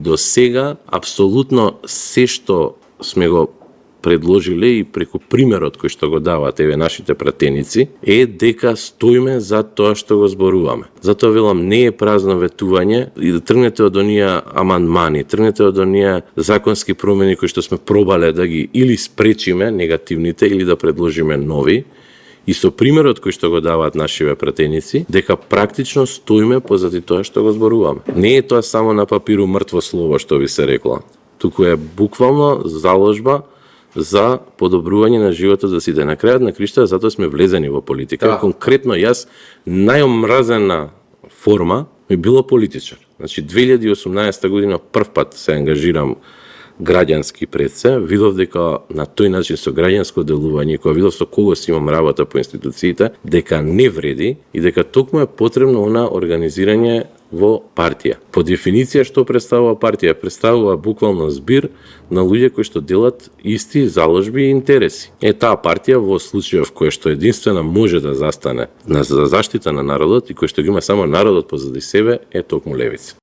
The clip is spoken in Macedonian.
До сега, апсолутно се што сме го предложиле и преку примерот кој што го дават еве нашите пратеници, е дека стоиме за тоа што го зборуваме. Затоа велам, не е празно ветување и да тргнете од оние амандмани, тргнете од оние законски промени кои што сме пробале да ги или спречиме негативните или да предложиме нови. И со примерот кој што го даваат нашиве пратеници, дека практично стоиме позади тоа што го зборуваме. Не е тоа само на папиру мртво слово што би се рекло, туку е буквално заложба за подобрување на животот за сите. На крајот на криштата, затоа сме влезени во политика. Да. Конкретно јас, најомразена форма ми било политичар. Значи, 2018 година прв пат се ангажирам граѓански пред се, видов дека на тој начин со граѓанско делување, кога видов со кого си имам работа по институциите, дека не вреди и дека токму е потребно она организирање во партија. По дефиниција што представува партија? Представува буквално збир на луѓе кои што делат исти заложби и интереси. Таа партија во случајов кој што единствена може да застане за заштита на народот и кој што ги има само народот позади себе, е токму левица.